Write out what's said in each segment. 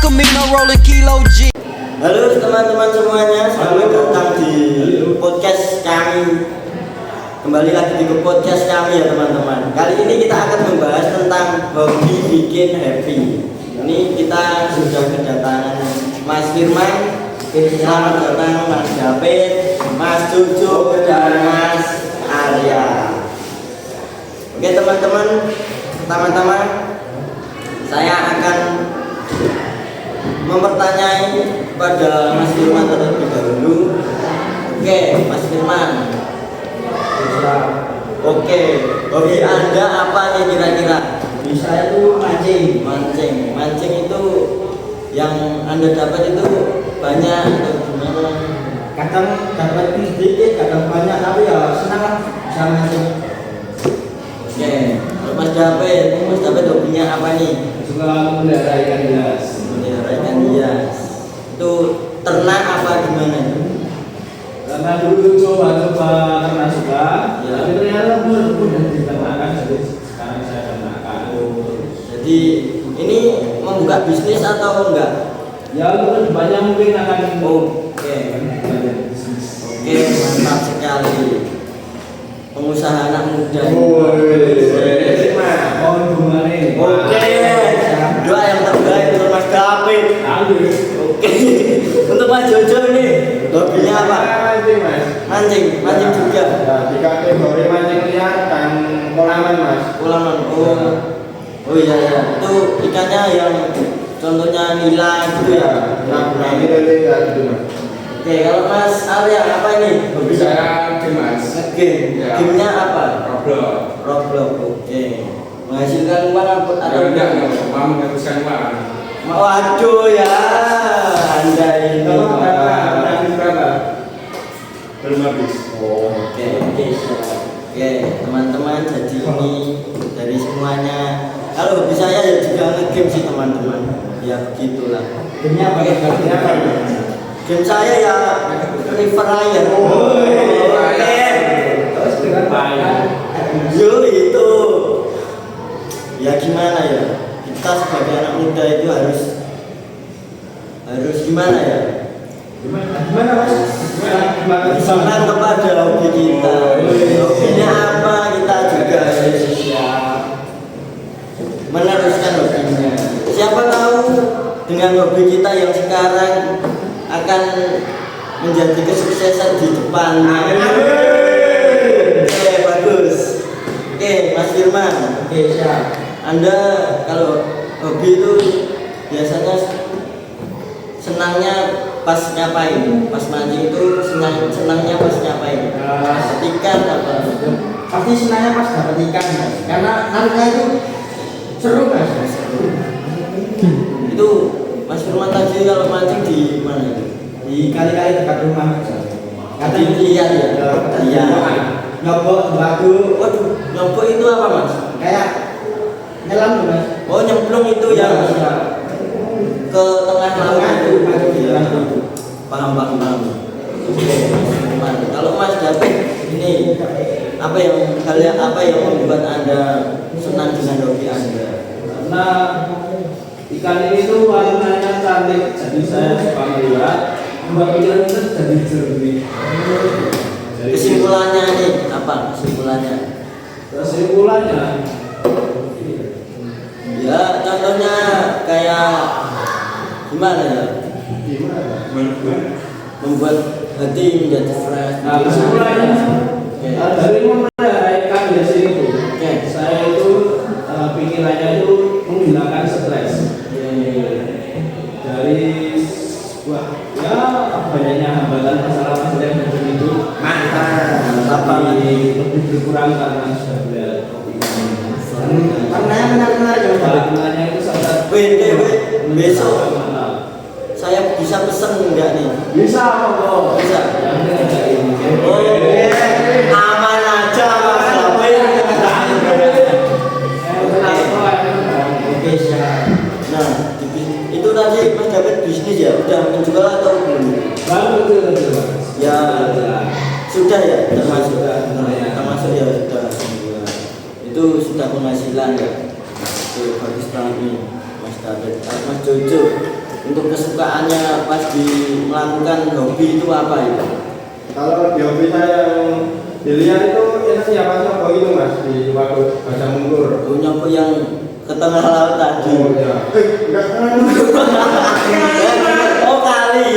Camino rolling kilo G. Halo teman-teman semuanya, selamat datang di podcast kami. Kembali lagi di podcast kami ya teman-teman. Kali ini kita akan membahas tentang hobi bikin happy. Ini kita sudah kedatangan Mas Firman, selamat datang Mas David, Mas Jojo, dan Mas Arya. Oke teman-teman, pertama-tama saya akan mempertanyai pada Mas Firman terlebih dahulu. Oke, Mas Firman. Oke, hobi Anda apa nih kira-kira? Hobi saya itu mancing. Mancing itu yang Anda dapat itu banyak atau gimana? Kadang dapat sedikit, kadang banyak, tapi ya senang lah bisa mancing. Oke, kalau Mas David hobinya apa nih? Suka memelihara ikan hias. Memelihara ikan hias. Itu ternak apa gimana? Karena dulu coba karena suka, Ya. tapi ternyata mudah diternakan, jadi sekarang saya ternakan. Jadi ini membuka bisnis atau enggak? Ya untuk banyak mungkin akan Oke. banyak bisnis. Oke, mantap sekali. Pengusaha anak muda. Mohon dukungannya. Oke. Doa yang terbaik untuk Mas David. Oke. Untuk Mas Jojo ini hobinya apa? Mancing mas. Mancing juga. Ya, di kategori mancing liar dan kolaman mas. Ulaman. Oh iya. Itu ikannya yang contohnya nila gitu ya. Nah ini lele ya gitu mas. Oke, kalau Mas Arya apa ini? Hobi saya game mas. Game. Ya. Gamenya apa? Roblox. Oke. Menghasilkan uang apa? Ada enggak mau menghabiskan uang. Waduh ya, Anda ini. Kalau habis berapa? Belum habis. Oke, Oke, teman-teman, jadi ini dari semuanya. Kalau hobi saya ya juga nge-game sih teman-teman. Ya begitulah. Gamenya apa? Gamenya apa? Game saya ya Free Fire. Oke. Terus dengan bayar. Yo itu. Ya gimana ya? Kita sebagai anak muda itu harus gimana ya? Gimana mas? Gimana? Senang kepada hobi kita. Hobinya apa kita juga harus meneruskan hobinya. Siapa tahu dengan hobi kita yang sekarang akan menjadi kesuksesan di depannya. Oke, bagus. Oke, Mas Firman. Oke, siap. Anda kalau hobi itu biasanya senangnya pas ngapain? Pas mancing itu senangnya pas ngapain? Ikan apa? Pasti senangnya pas dapat ikan mas. Karena nariknya itu seru mas. Itu Mas Firman tadi kalau mancing di mana itu? Di kali-kali dekat rumah. Kadang lihat ya. Iya. Nyobok batu. Waduh, nyobok itu apa Mas? Kayak nyelam tuh mas. Oh, nyemplung itu yang ke tengah laut itu. Iya. Paham. Oke, Mas Firman. Kalau Mas David ini apa yang membuat Anda senang dengan hobi Anda? Karena ikan ini tuh warnanya cantik, jadi saya suka melihat. Membuat pikiran itu jadi jernih. Kesimpulannya nih apa? Kesimpulannya ya contohnya kayak gimana ya? Membuat hati menjadi fresh. Nah, kesimpulannya Oke. dari memelihara ikan biasa itu, Oke. saya itu pikirannya itu menghilangkan stres dari sebuah ya banyaknya hambatan masalah yang ada di hidup. Mantap banget. Lebih berkurang karena sudah belajar kopi ini. Karena benar-benar Warnanya itu sangat besok saya bisa pesen enggak nih? bisa kok. Bisa. Yang ada ini. Oke, aman aja Mas David. Oke, siap. Nah, itu tadi Mas David bisnis ya, udah menjual atau belum? Baru itu Ya, sudah ya, termasuk ya sudah. Itu sudah penghasilan ya. Itu bagus banget nih Mas David. Mas Jojo untuk kesukaannya pas melakukan hobi itu apa itu? Kalau di hobi saya yang dilihat itu enaknya pas nyoba gitu mas di waktu baca mungkur. Nyoba yang ke tengah laut tadi. Oh ya. Enggak kan? Oh kali.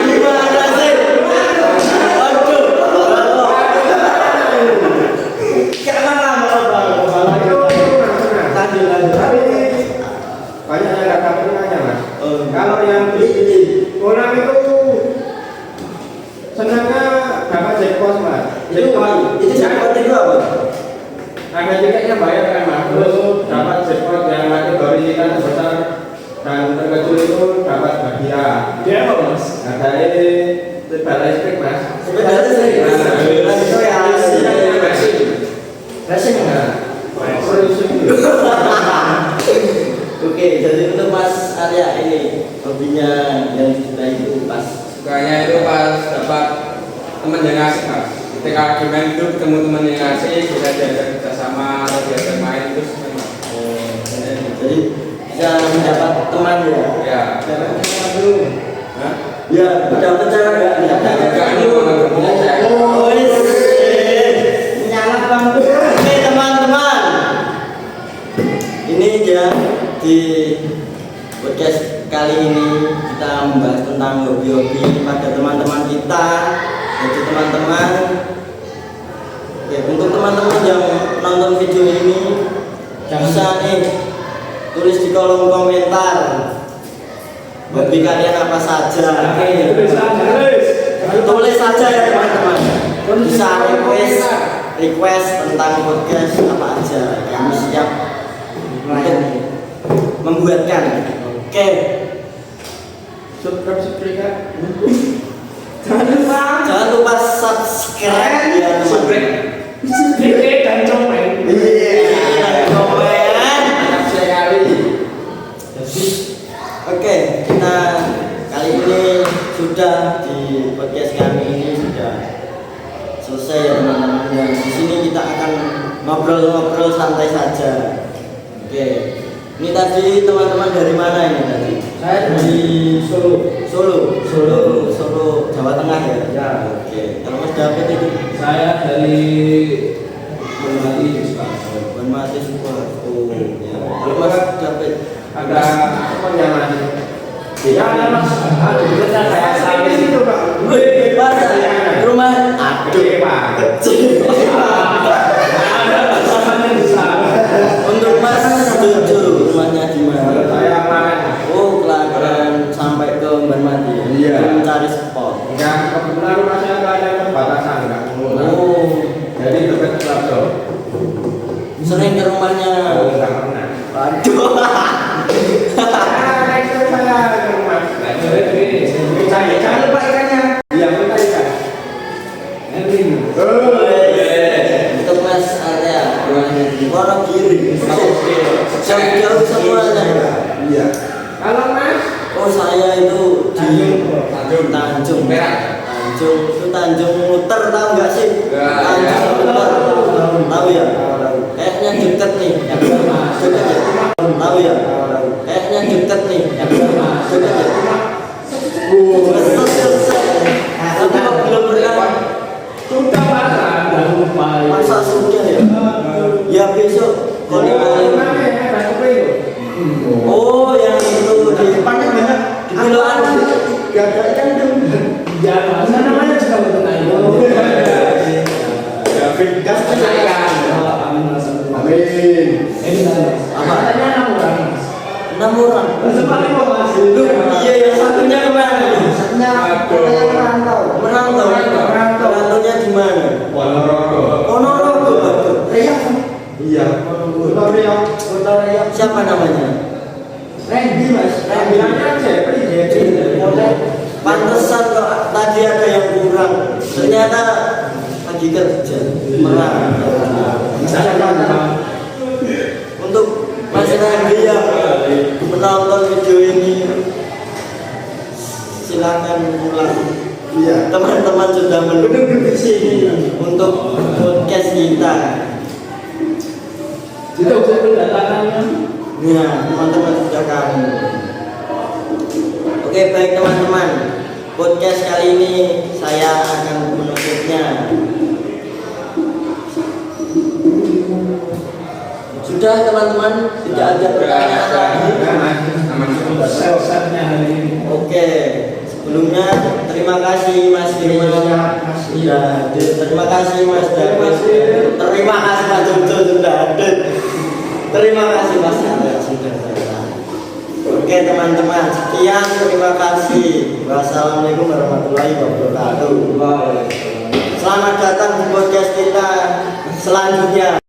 Gimana sih? Aduh. Jangan lama-lama. Lanjut. Tapi banyak yang nggak tahu nanya mas. Kalau yang beli kolam itu senangnya dapat jackpot mas. Itu jackpot itu apa? Ada tiketnya bayar kan mas. Terus dapat jackpot yang kategori kan besar dan terkecil itu dapat hadiah. Dia apa mas? Ada sepeda listrik mas. Sepeda listrik. Itu yang racing nggak? Oke, jadi untuk Mas Arya ini hobinya yang sudah itu pas Sukanya itu pas dapat teman yang asik mas. Ketika di main itu ketemu teman yang asik, bisa diajak kerjasama atau diajak main terus memang. jadi bisa mendapat teman ya. Ya. Dapat teman dulu. Hah? Ya, dapat cara enggak? Enggak dulu punya saya. Oh, nyala bang. Oke teman-teman, ini dia di podcast kali ini kita membahas tentang hobi-hobi pada teman-teman kita. Jadi teman-teman, ya, untuk teman-teman yang nonton video ini bisa nih tulis di kolom komentar hobi kalian apa saja. Tulis saja ya teman-teman. Bisa request tentang podcast apa aja. Kami siap untuk membuatkan. Oke. Subscribe. Jangan lupa subscribe ya teman-teman. Dan komen. Iya, komen. Sekali. Oke, kita kali ini sudah di podcast kami ini sudah selesai ya teman-teman. Dan di sini kita akan ngobrol-ngobrol santai saja. Oke, ini tadi teman-teman dari mana ini tadi? Saya dari Solo. Solo, Jawa Tengah ya. Ya. Oke, kalau Mas David itu Saya dari Banyuwangi juga. Mati Super. Oh, ya. Kalau Mas David Ada apa yang mas? Ya, ada mas. Ada kita kayak saya itu pak. Mas, rumah aduh Pak. kecil. ada pasangannya di sana. Untuk Mas setuju rumahnya di mana? Saya makan. Oh, Kelahiran sampai ke Banmati. Iya. Mencari spot. Enggak, kebetulan rumah saya nggak ada perbatasan enggak. Oh, Jadi dekat Sidoarjo. sering ke rumahnya. Oh, enggak pernah. Aduh. Itu saya ke rumah. Jangan lupa ikannya. Iya, minta ikan. Untuk Mas Arya, rumahnya di Wonogiri. Jauh-jauh semuanya. Iya. Kalau mas, Oh, saya itu di Tanjung. Tanjung itu Tanjung Muter, tahu nggak sih? Nggak, Tanjung ya. Muter. Tahu ya? Kayaknya deket nih. Deket ya? Tahu ya? Kayaknya deket nih. Deket ya? Tapi kok belum pernah? Sudah makan, jangan lupa. Masa sudah ya? Ya besok. Kalau oh, yang itu di depannya banyak. Di Piloan. Gak ada kan itu. Ya, mas. Namanya juga berkenaan. Gas Sayang. amin. apa? Katanya 6 orang. 6 orang. Sepaling mau masih. Iya, yang satunya kemana? Merantaunya di mana? Ponorogo. Ponorogo. Iya. Siapa namanya? Randy mas. Pantesan kok tadi ada yang kurang. Ternyata lagi kerja. Merantau. Untuk Mas Randy yang menonton video ini, silakan pulang. Iya. Teman-teman sudah menunggu di sini untuk podcast kita. Itu saya kedatangannya. Ya, teman-teman sudah kamu. Oke, baik teman-teman. Podcast kali ini saya akan menutupnya. Sudah teman-teman, tidak ada pertanyaan lagi. Oke, sebelumnya terima kasih Mas Firman. Ya, terima kasih Mas David. Terima kasih Mas Jojo sudah hadir. Terima kasih Mas Alex sudah datang. Oke teman-teman, sekian, terima kasih. Wassalamualaikum warahmatullahi wabarakatuh. Selamat datang di podcast kita selanjutnya.